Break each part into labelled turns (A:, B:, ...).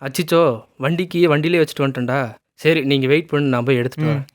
A: அச்சிச்சோ! வண்டியிலே வச்சுட்டு வந்துட்டேன்டா. சரி நீங்க வெயிட் பண்ணுங்க நான் போய் எடுத்துட்டு வரேன்.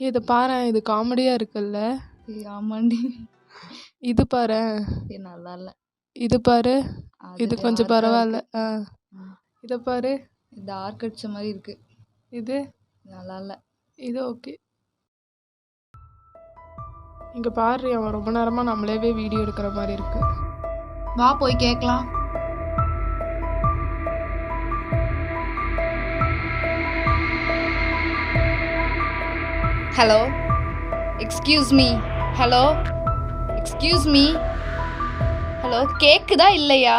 B: இத பாரேன், இது காமெடியா இருக்குல்ல.
C: ஆமாண்டி.
B: இது பாரேன்.
C: இது நல்லா இல்ல.
B: இது பாரு. இது கொஞ்சம்
C: டார்க்கா
B: பரவாயில்ல.
C: இருக்கு.
B: இத பாரு.
C: டார்க் அடிச்ச மாதிரி இருக்கு.
B: இது
C: நல்லா இல்ல.
B: இது ஓகே. இங்க பாரு, அவன் ரொம்ப நேரமா நம்மளேவே வீடியோ எடுக்கிற மாதிரி இருக்கு.
C: வா போய் கேட்கலாம். Hello, excuse me. Hello, excuse me. Hello, கேக்குதா இல்லையா?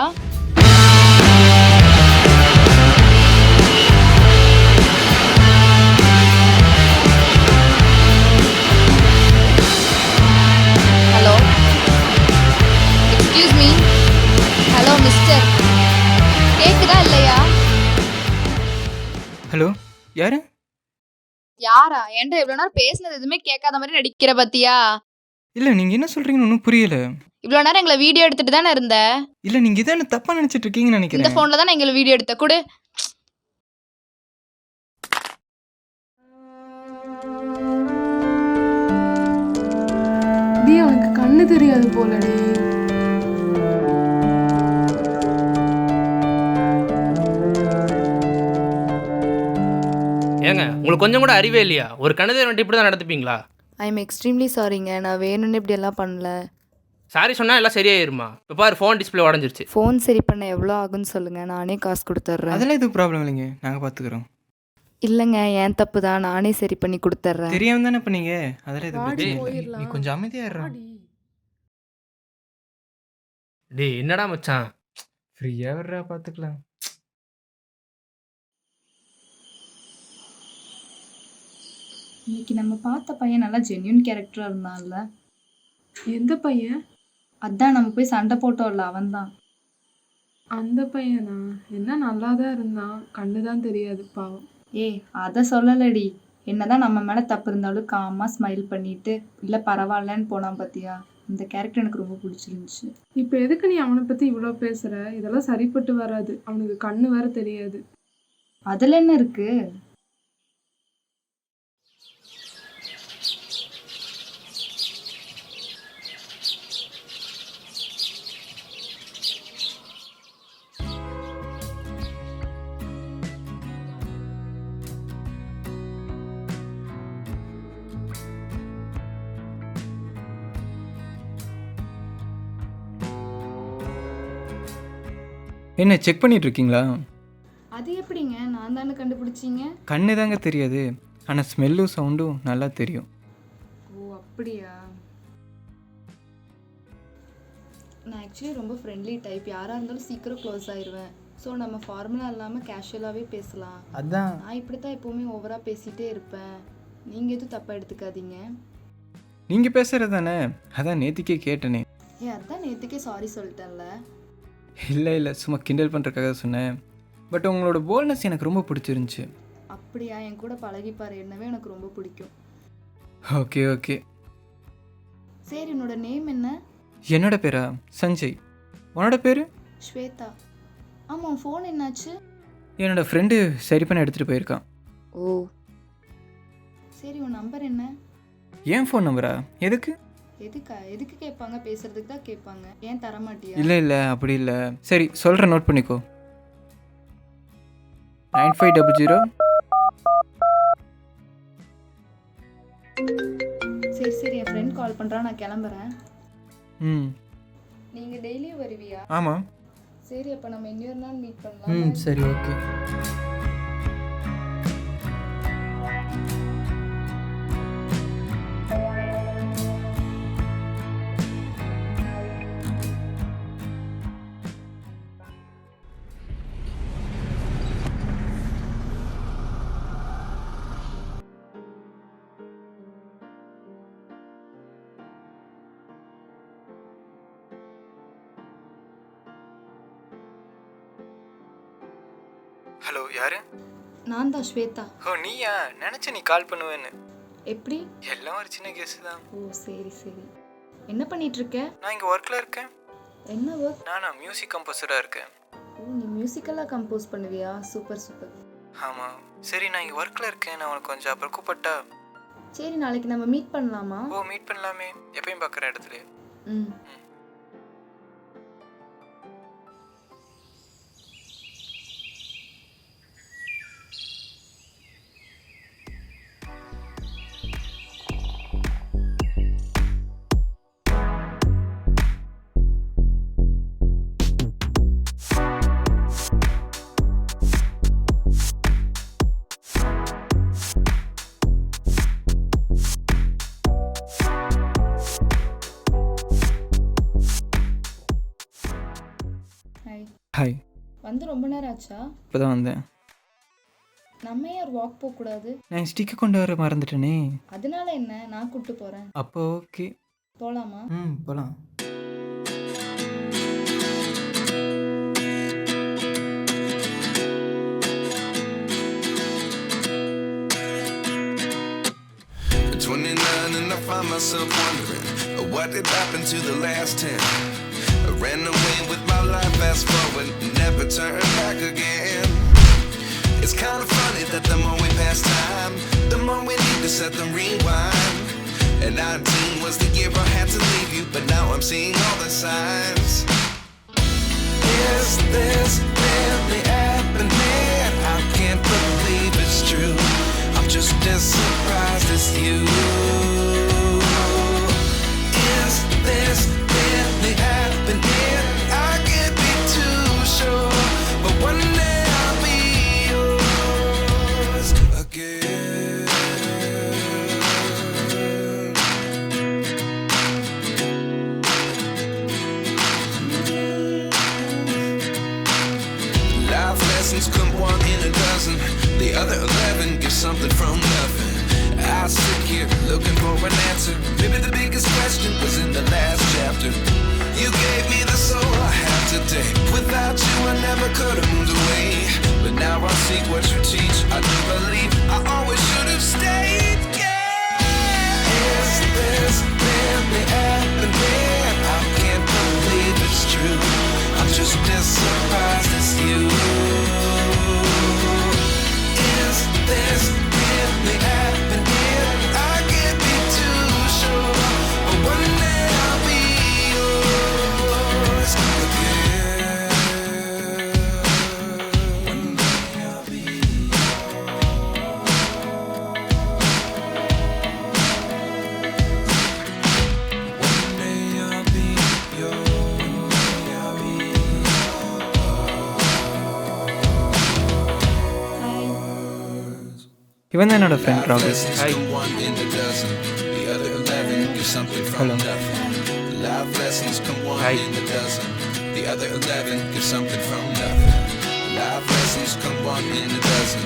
C: Hello, excuse me. Hello mister, கேக்குதா இல்லையா?
D: ஹலோ, யாரு?
C: யாரா? என்கிட்ட இவ்வளவு நேரம் பேசினது எதுவுமே கேட்காத மாதிரி நடிக்கிற பத்தியா?
D: இல்ல நீங்க என்ன சொல்றீங்கன்னு ஒன்றும் புரியல.
C: இவ்வளவு நேரம் எங்களை வீடியோ எடுத்துட்டு தானே இருந்த.
D: இல்ல நீங்க இதை என்ன தப்பா நினைச்சிட்டு இருக்கீங்கன்னு
C: இந்த
D: நினைக்கிறேன்.
C: போன்ல தான் எங்களை வீடியோ எடுத்த கொடு.
B: டி, அவனுக்கு கண்ணு தெரியாது போலடி.
A: ஏங்க உங்களுக்கு கொஞ்சம் கூட அறிவே இல்லையா? ஒரு கணித வண்டி இப்படி தான் நடந்துப்பீங்களா?
E: ஐ எம் எக்ஸ்ட்ரீம்லி சாரிங்க. நான் வேணும்னு இப்படி எல்லாம் பண்ணல.
A: சாரி சொன்னா எல்லாம் சரியாயிருமா? இப்போ பாரு ஃபோன் டிஸ்பிளே உடஞ்சிருச்சு.
E: ஃபோன் சரி பண்ண எவ்வளோ ஆகுன்னு சொல்லுங்கள், நானே காசு கொடுத்துட்றேன்.
D: அதெல்லாம் எதுவும் ப்ராப்ளம் இல்லைங்க, நாங்க பாத்துக்கிறோம்.
E: இல்லைங்க, என் தப்பு தான், நானே சரி பண்ணி கொடுத்துட்றேன்.
D: தெரியாம தானே பண்ணீங்க, அதெல்லாம் எதுவும்
B: வாடி,
D: பிரச்சனை இல்லை.
B: போயிடலாம்.
D: நீ கொஞ்சம் அமைதியா இருடா.
B: வாடி.
A: டேய் என்னடா மச்சான்?
D: ஃப்ரீயா வர்றா, பாத்துக்கலாம்.
C: இன்னைக்கு நம்ம பார்த்த பையன் நல்லா ஜென்யூன் கேரக்டரா இருந்தான்ல.
B: எந்த பையன்?
C: அதான் நம்ம போய் சண்டை போட்டோம்ல, அவன் தான்.
B: அந்த பையனா? என்ன நல்லா தான் இருந்தான், கண்ணு தான் தெரியாது பாவம்.
C: ஏய், அதை சொல்லலடி. என்னதான் நம்ம மேல தப்பு இருந்தாலும் காமா ஸ்மைல் பண்ணிட்டு இல்ல பரவாயில்லன்னு போனான் பாத்தியா? இந்த கேரக்டர் எனக்கு ரொம்ப பிடிச்சிருந்துச்சு.
B: இப்போ எதுக்கு நீ அவனை பத்தி இவ்வளோ பேசுற? இதெல்லாம் சரிப்பட்டு வராது. அவனுக்கு கண்ணு வேற தெரியாது.
C: அதுல என்ன இருக்கு?
D: என்ன செக் பண்ணிட்டு இருக்கீங்களா?
C: அது எப்படிங்க? நான் தானே கண்டுபிடிச்சிங்க.
D: கண்ணு தாங்க தெரியாது, ஆனா ஸ்மெல்லும் சவுண்டும் நல்லா தெரியும்.
C: ஓ அப்படியா? நான் ஆக்சுவலி ரொம்ப ஃப்ரெண்ட்லி டைப். யாராக இருந்தாலும் சீக்கிரம் க்ளோஸ் ஆயிடுவேன். ஸோ நம்ம ஃபார்முலா இல்லாமல் கேஷுவலாகவே பேசலாம்.
D: அதான்
C: நான் இப்படி தான் எப்போவுமே ஓவராக பேசிகிட்டே இருப்பேன். நீங்கள் எதுவும் தப்பாக எடுத்துக்காதீங்க.
D: நீங்க பேசுறது தானே, அதான் நேத்திக்கே கேட்டனே.
C: அதான் நேற்றுக்கே சாரி சொல்லிட்டேன்ல.
D: இல்லை சும்மா கிண்டல் பண்ணுறதுக்காக சொன்னேன். பட் உங்களோட போல்னஸ் எனக்கு ரொம்ப பிடிச்சிருந்துச்சு.
C: அப்படியா? என் கூட பழகிப்பாரு, என்னவே எனக்கு ரொம்ப பிடிக்கும்.
D: ஓகே.
C: சரி, உன்னோட நேம் என்ன?
D: என்னோட பேரா? சஞ்சய். உன்னோட பேர்?
C: ஸ்வேதா. ஆமாம், ஃபோன் என்னாச்சு?
D: என்னோட ஃப்ரெண்டு சரி பண்ண எடுத்துகிட்டு போயிருக்கான்.
E: ஓ
C: சரி, உன் நம்பர் என்ன?
D: ஏன் ஃபோன் நம்பரா? எதுக்கு?
C: எதுக்கு கேட்பாங்க? பேசுறதுக்கு தான் கேட்பாங்க. ஏன் தரமாட்டியா?
D: இல்லை அப்படி இல்லை. சரி சொல்கிறேன், நோட் பண்ணிக்கோ. 9500.
C: சரி, என் ஃப்ரெண்ட் கால் பண்ணுறான், நான் கிளம்புறேன்.
D: ம்
C: நீங்கள் டெய்லியும் வருவியா?
D: ஆமாம்.
C: சரி அப்போ நம்ம இன்னொரு நாள் மீட் பண்ணலாம்.
D: சரி ஓகே. ஹலோ, யாரு?
C: நான் தான் ஸ்வேதா.
D: ஓ நீயா? நினச்ச நீ கால் பண்ணுவேன்னு.
C: எப்படி?
D: எல்லாம் ஒரு சின்ன கேஸ் தான்.
C: ஓ சரி சரி. என்ன பண்ணிட்டு இருக்க?
D: நான் இங்கே ஒர்க்கில் இருக்கேன்.
C: என்ன ஒர்க்?
D: நானா மியூசிக் கம்போசராக இருக்கேன்.
C: ஓ நீ மியூசிக்கெல்லாம் கம்போஸ் பண்ணுவியா? Super super.
D: ஆமாம். சரி நான் இங்கே ஒர்க்கில் இருக்கேன், நான் உனக்கு கொஞ்சம் அப்புறம் கூப்பிட்டா?
C: சரி நாளைக்கு நம்ம மீட் பண்ணலாமா?
D: ஓ மீட் பண்ணலாமே, எப்பயும் பார்க்குற இடத்துல.
C: ம். ஹாய்.
D: ஹாய்.
C: வந்து ரொம்ப நேரம் ஆச்சா?
D: இப்போ தான் வந்தேன்.
C: நம்ம ஏன் ஒரு வாக் போகக்கூடாது?
D: நான் ஸ்டிக்கை கொண்டு வர மறந்துட்டேனே.
C: அதனால என்ன, நான் கூப்பிட்டு போகிறேன்.
D: அப்போ ஓகே.
C: போகலாமா?
D: போகலாம்.
F: At 29 and I find myself wondering what did happen to the last 10. I ran away with my life, fast forward, never turn back again. It's kind of funny that the more we pass time, the more we need to set the rewind. And 19 was the year I had to leave you, but now I'm seeing all the signs. Is this really happening? I can't believe it's true. I'm just as surprised as you. Is this really happening? I can't be too sure, but one day I'll be yours again. Life lessons come one in a dozen. The other 11 give something from nothing. I sit here looking for an answer. Maybe the biggest question was in the last chapter. You gave me the soul I have today. Without you I never could have moved away. But now I see what you teach. I do believe I always should have stayed. Yeah. Is this really happening? I can't believe it's true. I'm just as surprised as you. Is this really happening? I can't be too sure, but one day I'll be yours again. One day I'll be One day I'll be yours. I'll be
D: இவன் தான் என்னோட friend ராகுல்.
F: lessons come one in a dozen. The other 11 give something from
D: Hello.
F: nothing. Life lessons come one
A: Hi.
F: in a dozen. The other 11 give something from nothing. Life lessons come one in a dozen.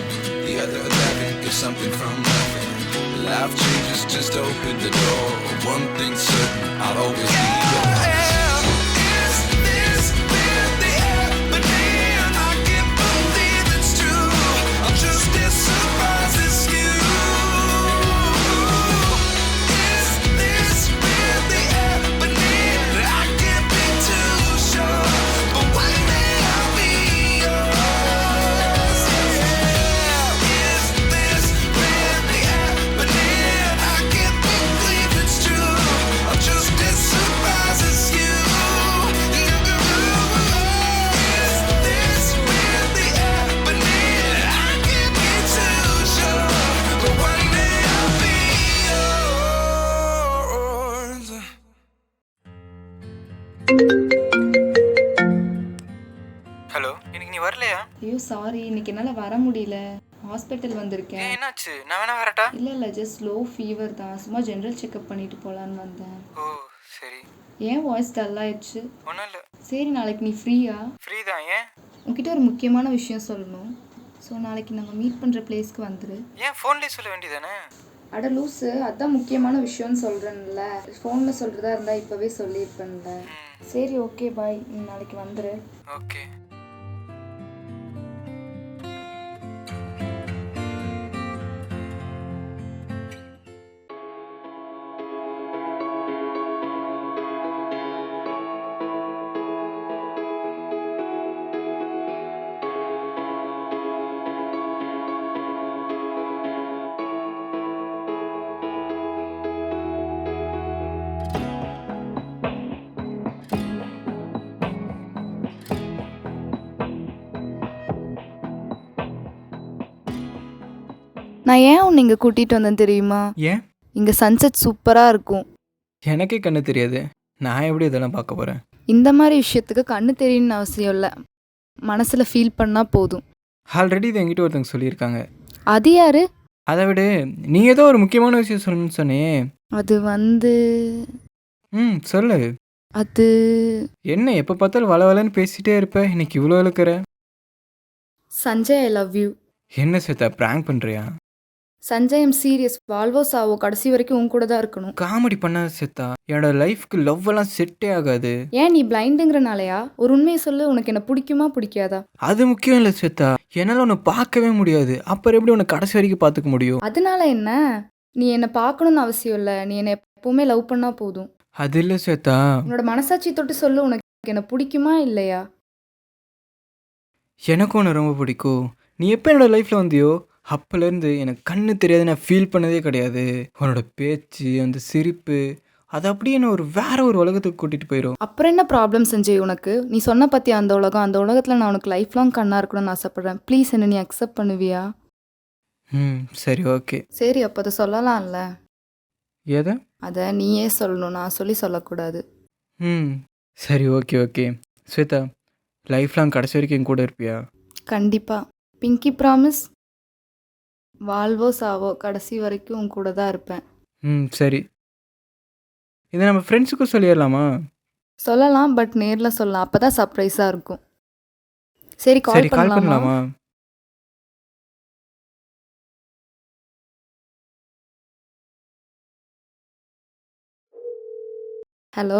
F: The other 11 give something from nothing. Life changes, just open the door. One thing's certain, I'll always be yours. Is this really happening? I can't believe it's true. I'm just as surprised as you. Is this really happening? I can't be too sure, but one day I'll be yours. Is this really happening? I can't believe it's true. I'm just as surprised as you.
C: ஐயோ sorry, இன்னைக்கு என்னால் வர முடியல. Hospital வந்திருக்கேன்.
D: என்னாச்சு? நான் வேணா வரட்டா?
C: இல்லை ஜஸ்ட் லோ ஃபீவர் தான். சும்மா ஜென்ரல் செக்அப் பண்ணிட்டு போகலான்னு வந்தேன்.
D: ஓ சரி,
C: ஏன் வாய்ஸ் டல் ஆயிடுச்சு?
D: ஒன்றும் இல்லை,
C: சரி, நாளைக்கு நீ ஃப்ரீயா?
D: ஃப்ரீ தான். ஏன்?
C: உன்கிட்ட ஒரு முக்கியமான விஷயம் சொல்லணும். ஸோ நாளைக்கு நம்ம மீட் பண்ணுற பிளேஸ்க்கு வந்துரு.
D: ஏன் ஃபோன்லேயே சொல்ல வேண்டியதானே?
C: அட லூஸு, அதான் முக்கியமான விஷயம்னு சொல்கிறேன்ல. ஃபோனில் சொல்கிறதா இருந்தால் இப்போவே சொல்லியிருப்பேன்ல. சரி ஓகே பாய், நீ நாளைக்கு வந்துரு.
D: ஓகே.
E: நான் ஏன் உன்னை இங்கே கூட்டிகிட்டு வந்தேன் தெரியுமா?
D: ஏன்?
E: இங்கே சன்செட் சூப்பராக இருக்கும்.
D: எனக்கே கண்ணு தெரியாது, நான் எப்படி இதெல்லாம் பார்க்க போகிறேன்?
E: இந்த மாதிரி விஷயத்துக்கு கண்ணு தெரியணும்னு அவசியம் இல்லை, மனசில் ஃபீல் பண்ணால் போதும்.
D: ஆல்ரெடி இது என்கிட்ட ஒருத்தங்க சொல்லியிருக்காங்க.
E: அது யாரு?
D: அதை விட நீ ஏதோ ஒரு முக்கியமான விஷயம் சொல்லணும்னு சொன்னியே.
E: அது வந்து
D: சொல்லு.
E: அது
D: என்ன எப்போ பார்த்தாலும் வளவலன்னு பேசிகிட்டே இருப்ப, இன்னைக்கு இவ்வளோ இழுக்கிற?
E: Sanjay, I love you.
D: என்ன சேத்தா, ப்ராங்க் பண்ணுறியா?
E: Sanjay, I'm serious. வால்வோ சாவோ கடைசி வரைக்கும் உன் கூட தான் இருக்கணும்.
D: காமெடி பண்ணாத சேத்தா, என்னோட லைஃப்க்கு லவ் எல்லாம் செட்டே ஆகாது.
E: ஏன் நீ பிளைண்டுங்கிறனாலயா? ஒரு உண்மையை சொல்லு, உனக்கு என்ன பிடிக்குமா பிடிக்காதா?
D: அது முக்கியம் இல்லை சேத்தா, என்னால் உன்னை பார்க்கவே முடியாது, அப்புறம் எப்படி உன்னை கடைசி வரைக்கும் பார்த்துக்க முடியும்?
E: அதனால என்ன? நீ என்னை பார்க்கணும்னு அவசியம் இல்லை, நீ என்னை எப்பவுமே லவ் பண்ணா போதும்.
D: அது இல்லை சேத்தா.
E: உன்னோட மனசாட்சி தொட்டு சொல்லு, உனக்கு என்ன பிடிக்குமா இல்லையா?
D: எனக்கும் உன்னை ரொம்ப பிடிக்கும். நீ எப்போ என்னோட லைஃப்பில் வந்தியோ அப்போலேருந்து எனக்கு கண்ணு தெரியாது, நான் ஃபீல் பண்ணதே கிடையாது. உன்னோட பேச்சு, அந்த சிரிப்பு, அது அப்படியே என்ன வேற ஒரு உலகத்துக்கு கூட்டிகிட்டு போயிடும்.
E: அப்புறம் என்ன ப்ராப்ளம் சஞ்சய் உனக்கு? நீ சொன்ன பற்றி அந்த உலகம், அந்த உலகத்தில் நான் உனக்கு லைஃப் லாங் கண்ணாக இருக்கணும்னு ஆசைப்பட்றேன். ப்ளீஸ் என்ன நீ அக்செப்ட் பண்ணுவியா?
D: சரி ஓகே.
E: சரி, அப்போ அதை சொல்லலாம்ல.
D: எதை?
E: அதை நீயே சொல்லணும், நான் சொல்லக்கூடாது.
D: சரி okay okay. Shweta, life long கடைசி வரைக்கும் என் கூட இருப்பியா?
E: கண்டிப்பாக. பிங்கி ப்ராமிஸ். வாழ்வோ சாவோ கடைசி வரைக்கும் உன் கூட தான் இருப்பேன்.
D: சரி. இதை நம்ம ஃப்ரெண்ட்ஸுக்கும் சொல்லிடலாமா?
E: சொல்லலாம், பட் நேரில் சொல்லலாம், அப்போ தான் சர்ப்ரைஸாக இருக்கும். சரி,
D: சரி,
E: கால்
D: கால்
E: பண்ணலாமா?
D: பண்ணலாமா?
E: ஹலோ,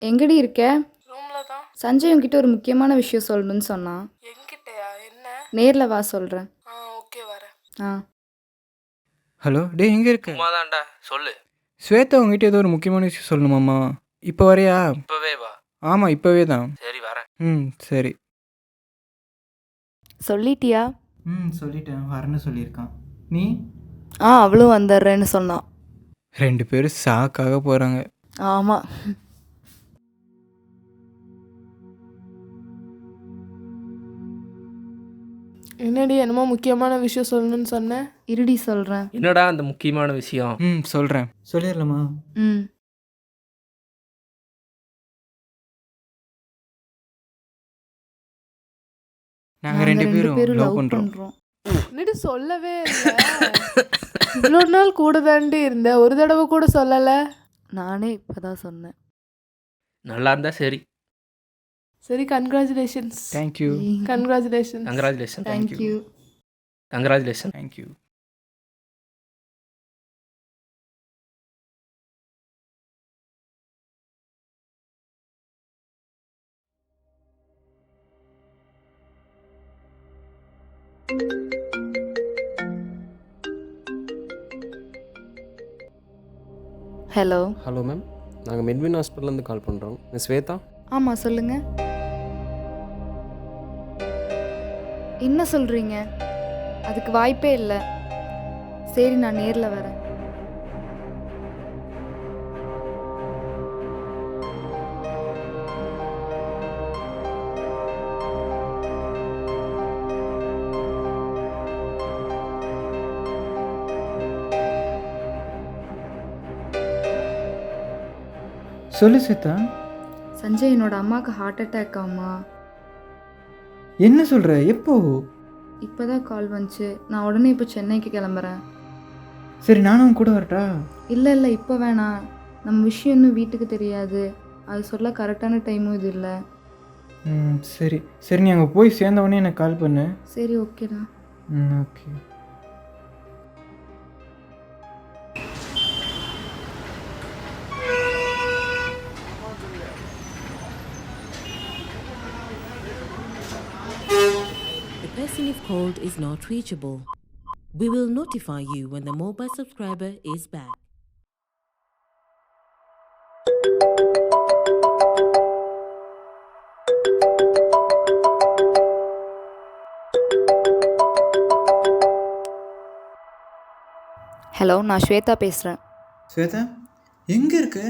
E: எங்கடி இருக்க?
B: ரூம்ல தான்.
E: சஞ்சய் உன்கிட்ட ஒரு முக்கியமான விஷயம் சொல்லணும்னு சொன்னான்.
B: என்கிட்டயா? என்ன?
E: நேரில் வா, சொல்கிறேன்.
B: ஓகே வரேன்.
E: ஆ.
D: ஹலோ, டே எங்கே இருக்க?
A: சும்மாதான்டா, சொல்லு.
D: ஸ்வேதா உங்ககிட்ட ஏதோ ஒரு முக்கியமான விஷயம் சொல்லணுமாம்மா. இப்போ வரையா?
A: இப்போவே வா.
D: ஆமாம், இப்போவே தான்.
A: சரி, வரேன்.
D: சரி.
E: சொல்லிட்டியா?
D: சொல்லிட்டேன், வரேன்னு சொல்லியிருக்கான். நீ?
E: அவளும் வந்துடுறேன்னு சொன்னான்.
D: 2 பேரும் ஷாக்காக போகிறாங்க.
E: ஆமாம்.
B: என்னடி என்னமோ முக்கியமான விஷயம் சொல்லணும்னு சொன்னேன்.
E: இருடி சொல்கிறேன்.
A: என்னடா அந்த முக்கியமான விஷயம்?
D: சொல்கிறேன். சொல்லிடலாமா? நாங்கள் 2 பேரும் லவ் பண்ணுறோம்.
B: என்னடி சொல்லவே இல்லை? இவ்வளோ நாள் கூட தாண்டி இருந்த, ஒரு தடவை கூட சொல்லலை.
E: நானே இப்போ தான் சொன்னேன்.
A: நல்லா இருந்தா சரி.
B: சரி, congratulations.
D: Thank you.
B: Congratulations.
A: Congratulation.
E: Thank you.
A: Congratulation.
D: Thank you.
E: Hello.
G: Hello ma'am, நாங்கள் மிட்வின் ஹாஸ்பிட்டல்லேருந்து கால் பண்ணுறோம். மிஸ் ஸ்வேதா?
E: ஆமாம், சொல்லுங்கள். என்ன சொல்கிறீங்க? அதுக்கு வாய்ப்பே இல்லை. சரி, நான் நேரில் வரேன்.
D: சொல்லு ஸ்வேதா.
E: சஞ்சய், என்னோட அம்மாவுக்கு ஹார்ட் அட்டாக் ஆமா.
D: என்ன சொல்கிற? எப்போ?
E: இப்போ தான் கால் வந்துச்சு. நான் உடனே இப்போ சென்னைக்கு கிளம்புறேன்.
D: சரி நானும் கூட வரட்டா?
E: இல்லை இல்லை, இப்போ வேணாம். நம்ம விஷயம் இன்னும் வீட்டுக்கு தெரியாது. அது சொல்ல கரெக்டான டைமும் இது இல்லை.
D: சரி சரி, நீ அங்கே போய் சேர்ந்த உடனே எனக்கு கால் பண்ணு.
E: சரி, ஓகேடா.
D: Okay.
H: The person you've called is not reachable. We will notify you when the mobile subscriber is back.
E: Hello, நான் ஸ்வேதா பேசுகிறேன்.
D: ஸ்வேதா எங்கே இருக்கு?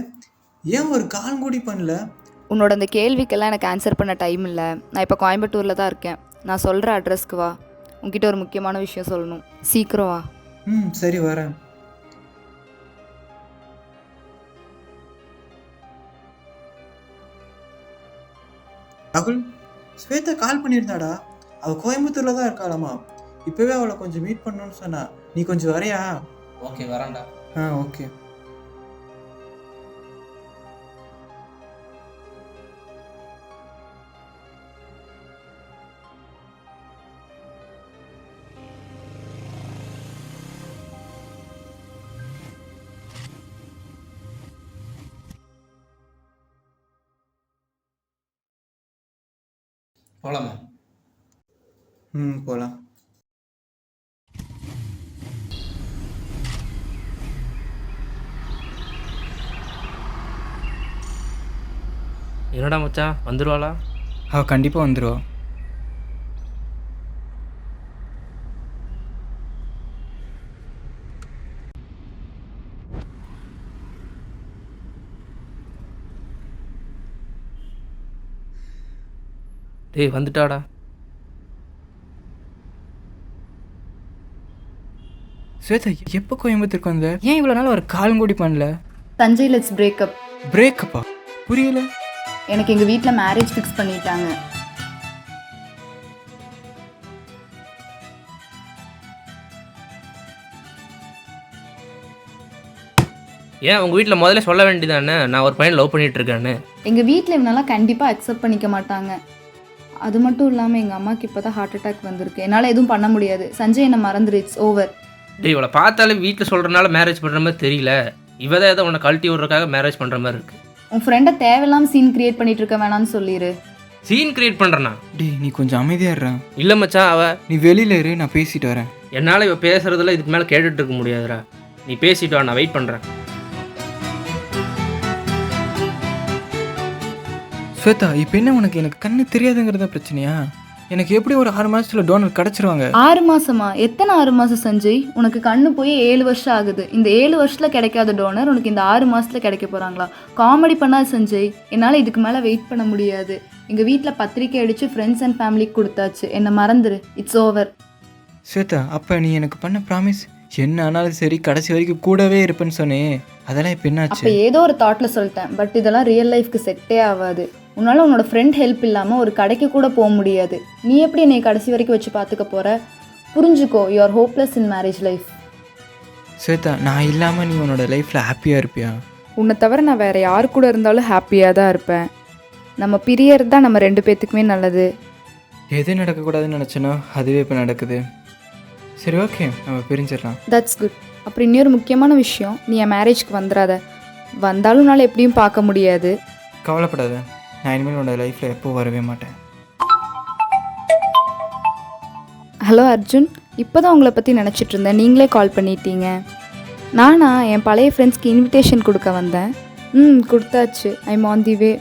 D: ஏன் ஒரு கால் கூடி பண்ணல?
E: உன்னோட அந்த கேள்விக்கெல்லாம் எனக்கு ஆன்சர் பண்ண டைம் இல்லை. நான் இப்போ கோயம்புத்தூரில் தான் இருக்கேன். நான் சொல்கிற அட்ரஸ்க்கு வா. உன்கிட்ட ஒரு முக்கியமான விஷயம் சொல்லணும். சீக்கிரம் வா.
D: சரி வரேன். ராகுல், ஸ்வேதா கால் பண்ணியிருந்தாடா. அவள் கோயம்புத்தூரில் தான் இருக்காளாமா. இப்போவே அவளை கொஞ்சம் மீட் பண்ணணும்னு சொன்னா. நீ கொஞ்சம் வரையா?
A: ஓகே வரேன்டா.
D: ஓகே.
A: போலாமா?
D: போகலாம்.
A: என்னடா மச்சான் வந்துடுவாளா?
D: அவள் கண்டிப்பாக வந்துடுவா.
A: டேய் வந்துட்டாடா.
D: ஸ்வேதா எப்போ கோயம்புத்தூருக்கு வந்த? ஏன் இவ்வளோ நாள் ஒரு காலும் கூடி பண்ணல?
E: Thanjai let's breakup.
D: பிரேக்கப்பா? புரியல.
E: எனக்கு எங்கள் வீட்டில் மேரேஜ் ஃபிக்ஸ் பண்ணிட்டாங்க.
A: ஏன் உங்கள் வீட்டில் முதல்ல சொல்ல வேண்டியதானே நான் ஒரு பையன் லவ் பண்ணிகிட்டு இருக்கேன்னு?
E: எங்கள் வீட்டில் இவனெல்லாம் கண்டிப்பாக அக்செப்ட் பண்ணிக்க மாட்டாங்க. அது மட்டும் இல்லாமல் எங்கள் அம்மாவுக்கு இப்போ தான் ஹார்ட் அட்டாக் வந்திருக்கு. என்னால் எதுவும் பண்ண முடியாது. சஞ்சய் என்னை மறந்துரு. It's over.
A: டேய் இவளை பார்த்தாலே வீட்டில் சொல்கிறனால மேரேஜ் பண்ணுற மாதிரி தெரியல. இவ தான் ஏதோ உன்னை கழட்டி விட்றதுக்காக மேரேஜ் பண்ணுற மாதிரி இருக்குது.
E: உன் ஃப்ரெண்டை தேவையில்லாமல் சீன் கிரியேட் பண்ணிட்டு இருக்க வேணாம்னு சொல்லிடு.
A: சீன் கிரியேட் பண்ணுறேண்ணா?
D: டேய் நீ கொஞ்சம் அமைதியாக இருடா.
A: இல்லை மச்சான்,
D: நீ வெளியில் இரு, நான் பேசிட்டு வரேன்.
A: என்னால் இவ பேசுகிறதுல இதுக்கு மேலே கேட்டுட்டு இருக்க முடியாதுடா. நீ பேசிட்டு வா, நான் வெயிட் பண்ணுறேன்.
D: ஸ்வேதா இப்போ என்ன உனக்கு எனக்கு கண்ணு தெரியாதுங்கிறத பிரச்சனையா? எனக்கு எப்படி ஒரு 6 மாதத்தில் டோனர் கிடச்சிருவாங்க?
E: 6 மாதமா? எத்தனை 6 மாதம் சஞ்சய்? உனக்கு கண்ணு போய் 7 வருஷம் ஆகுது. இந்த 7 வருஷத்தில் கிடைக்காத டோனர் உனக்கு இந்த 6 மாதத்தில் கிடைக்க போகிறாங்களா? காமெடி பண்ணாது சஞ்சய். என்னால் இதுக்கு மேலே வெயிட் பண்ண முடியாது. எங்கள் வீட்டில் பத்திரிக்கை அடித்து ஃப்ரெண்ட்ஸ் அண்ட் ஃபேமிலிக்கு கொடுத்தாச்சு. என்னை மறந்துரு. It's over.
D: ஸ்வேதா அப்போ நீ எனக்கு பண்ண ப்ராமிஸ் என்ன ஆனாலும் சரி கடைசி வரைக்கும் கூடவே இருப்பேன்னு சொன்னேன். அதெல்லாம் இப்போ என்னாச்சு?
E: அப்போ ஏதோ ஒரு தாட்டில் சொல்லிட்டேன். பட் இதெல்லாம் ரியல் லைஃப்க்கு செட்டே ஆகாது. உன்னால் உன்னோட ஃப்ரெண்ட் ஹெல்ப் இல்லாமல் ஒரு கடைக்கு கூட போக முடியாது. நீ எப்படி என்னை கடைசி வரைக்கும் வச்சு பார்த்துக்க போகிற? புரிஞ்சுக்கோ, you are hopeless in marriage life.
D: Shweta நான் இல்லாமல் நீ உன்னோட லைஃப்பில் ஹாப்பியாக இருப்பியா?
E: உன்னை தவிர நான் வேறு யார் கூட இருந்தாலும் ஹாப்பியாக தான் இருப்பேன். நம்ம பிரியறது தான் நம்ம 2 பேர்த்துக்குமே நல்லது.
D: எது நடக்கக்கூடாதுன்னு நினச்சனோ அதுவே இப்போ நடக்குது. சரி ஓகே, நம்ம பிரிஞ்சிடலாம்.
E: That's good. அப்புறம் இன்னொரு முக்கியமான விஷயம், நீ என் மேரேஜ்க்கு வந்துடாத. வந்தாலும் உன்னால் எப்படியும் பார்க்க முடியாது.
D: கவலைப்படாத, நான் இனிமேல் உன்னோட லைஃப்பில் எப்போ வரவே மாட்டேன்.
E: ஹலோ அர்ஜுன், இப்போ தான் உங்களை பற்றி நினச்சிட்டு இருந்தேன். நீங்களே கால் பண்ணிட்டீங்க. நானா என் பழைய ஃப்ரெண்ட்ஸ்க்கு இன்விடேஷன் கொடுக்க வந்தேன். கொடுத்தாச்சு. ஐ எம் ஆன் தி வே.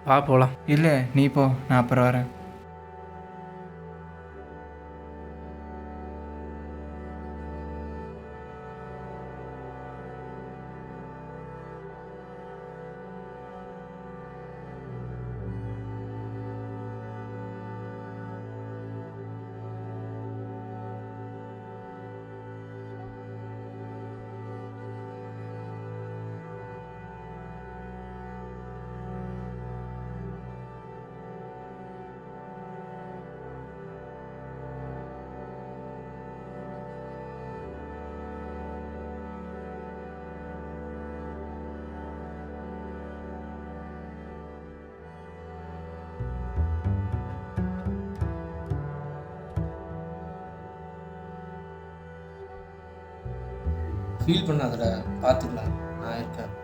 A: வா போகலாம்.
D: இல்லை நீ போ, நான் அப்புறம் வரேன்.
A: ஃபீல் பண்ணாதடா, பார்த்துக்கலாம், நான் இருக்கேன்.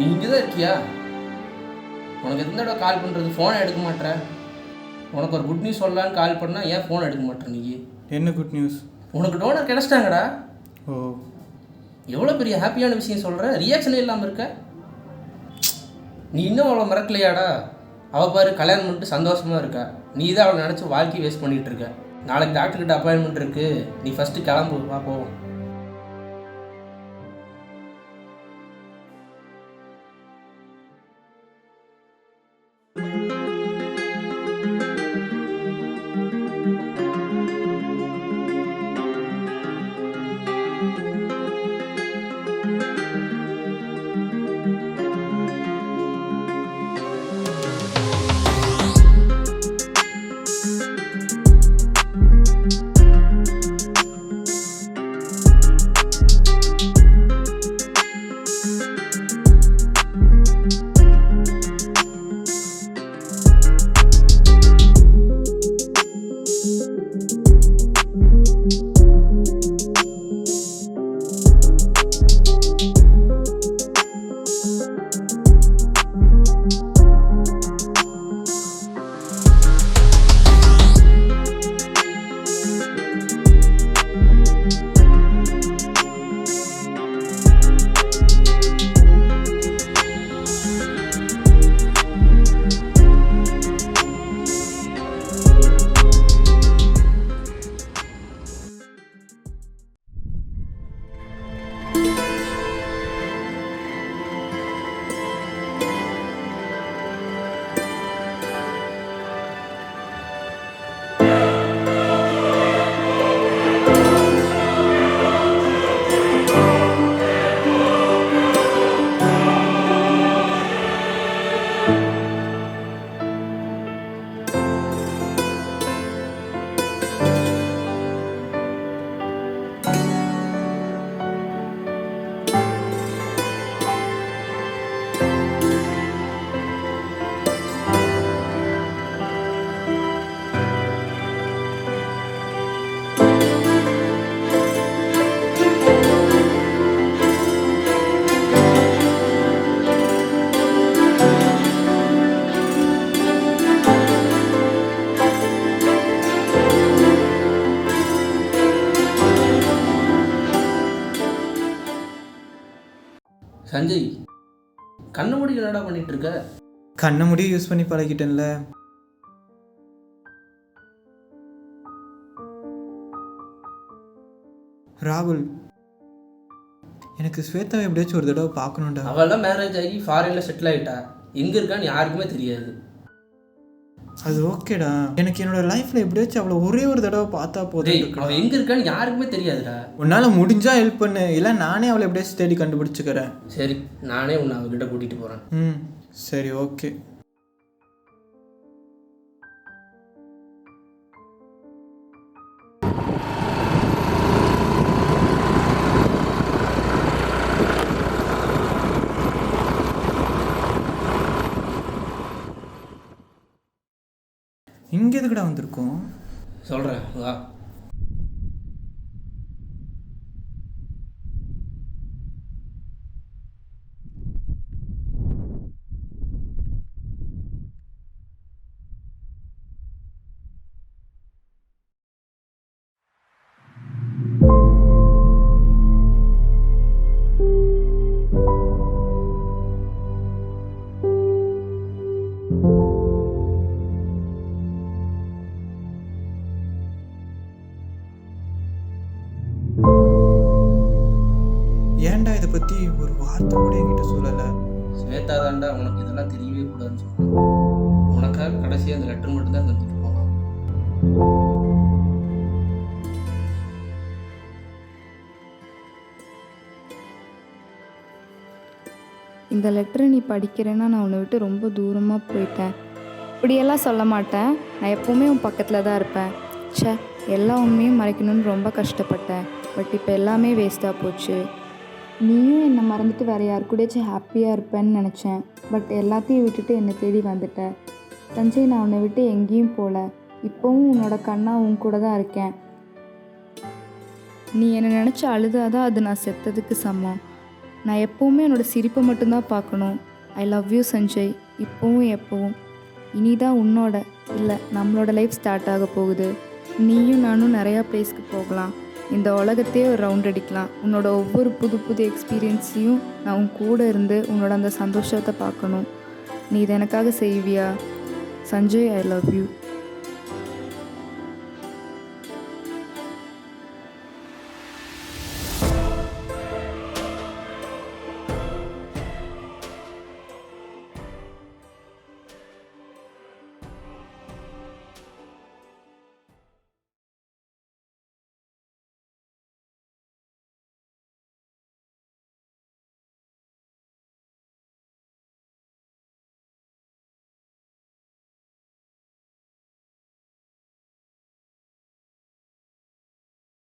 A: நீ இங்கே தான் இருக்கியா? உனக்கு எந்த தடவை கால் பண்ணுறது, ஃபோனை எடுக்க மாட்டேற. உனக்கு ஒரு குட் நியூஸ் சொல்லலான்னு கால் பண்ணால் ஏன் ஃபோன் எடுக்க மாட்டேற நீ?
D: என்ன குட் நியூஸ்?
A: உனக்கு டோனர் கிடச்சிட்டாங்கடா.
D: ஓ,
A: எவ்வளோ பெரிய ஹாப்பியான விஷயம் சொல்கிற, ரியாக்ஷனே இல்லாமல் இருக்க. நீ இன்னும் அவ்வளோ மறக்கலையாடா? அவள் பாரு கல்யாணம் பண்ணிட்டு சந்தோஷமாக இருக்கா. நீ தான் அவளை நினச்சி வாழ்க்கையை வேஸ்ட் பண்ணிகிட்டு இருக்க. நாளைக்கு டாக்டர்கிட்ட அப்பாயின்மெண்ட் இருக்குது, நீ ஃபஸ்ட்டு கிளம்பு, வா போவோம். சஞ்சய், கண்ணை மூடி என்னடா பண்ணிட்டு இருக்க?
D: கண்ணை முடிய யூஸ் பண்ணி பழகிட்டேன்ல. ராகுல், எனக்கு ஸ்வேதாவை எப்படியாச்சும் ஒரு தடவை பார்க்கணும்டா.
A: அவெல்லாம் மேரேஜ் ஆகி ஃபாரின்ல செட்டில் ஆகிட்டா. எங்கே இருக்கான்னு யாருக்குமே தெரியாது.
D: அது ஓகேடா, எனக்கு என்னோட லைஃப்ல எப்படியாச்சும் அவளை ஒரே ஒரு தடவை பார்த்தா போதும்.
A: அவள் எங்கே இருக்கான்னு யாருக்குமே தெரியாதுடா.
D: உன்னால் முடிஞ்சா ஹெல்ப் பண்ணு, இல்லை நானே அவளை எப்படியாச்சும் தேடி கண்டுபிடிச்சிக்கிறேன்.
A: சரி, நானே உன்னை அவகிட்ட கூட்டிகிட்டு போகிறேன்.
D: ம், சரி, ஓகே. இங்கே எதுக்குடா வந்திருக்கோம்?
A: சொல்கிறேன், வா.
D: ஏன்டா இதை பற்றி ஒரு வார்த்தை கூட என்கிட்ட சொல்லலை?
A: ஸ்வேதா தாண்டா உனக்கு இதெல்லாம் தெரியவே கூடாதுன்னு சொன்னேன். உனக்கு பார்த்தா கடைசியாக அந்த லெட்டர் மட்டும் தான் தந்துட்டு போனான்.
C: இந்த லெட்டரை நீ படிக்கிறேன்னா நான் உன்னை விட்டு ரொம்ப தூரமாக போயிட்டேன். இப்படியெல்லாம் சொல்ல மாட்டேன். நான் எப்போவுமே உன் பக்கத்தில் தான் இருப்பேன். ச்சே, எல்லா உண்மையும் மறைக்கணும்னு ரொம்ப கஷ்டப்பட்டேன். பட் இப்போ எல்லாமே வேஸ்ட்டாக போச்சு. நீயும் என்னை மறந்துட்டு வேறு யார் கூடயாச்சும் ஹாப்பியாக இருப்பேன்னு நினச்சேன். பட் எல்லாத்தையும் விட்டுட்டு என்னை தேடி வந்துட்டேன். சஞ்சய், நான் உன்னை விட்டு எங்கேயும் போகல. இப்போவும் உன்னோட கண்ணா உன் கூட தான் இருக்கேன். நீ என்னை நினச்சி அழுதாதான் அது நான் செத்ததுக்கு சமம். நான் எப்போவுமே என்னோட சிரிப்பை மட்டும்தான் பார்க்கணும். ஐ லவ் யூ சஞ்சய், இப்போவும் எப்போவும். இனிதான் உன்னோட இல்லை நம்மளோட லைஃப் ஸ்டார்ட் ஆக போகுது. நீயும் நானும் நிறையா பிளேஸ்க்கு போகலாம். இந்த உலகத்தையே ஒரு ரவுண்ட் அடிக்கலாம். உன்னோட ஒவ்வொரு புது புது எக்ஸ்பீரியன்ஸையும் நான் உன் கூட இருந்து உன்னோட அந்த சந்தோஷத்தை பார்க்கணும். நீ இதை எனக்காக செய்வியா? Sanjay, I love you.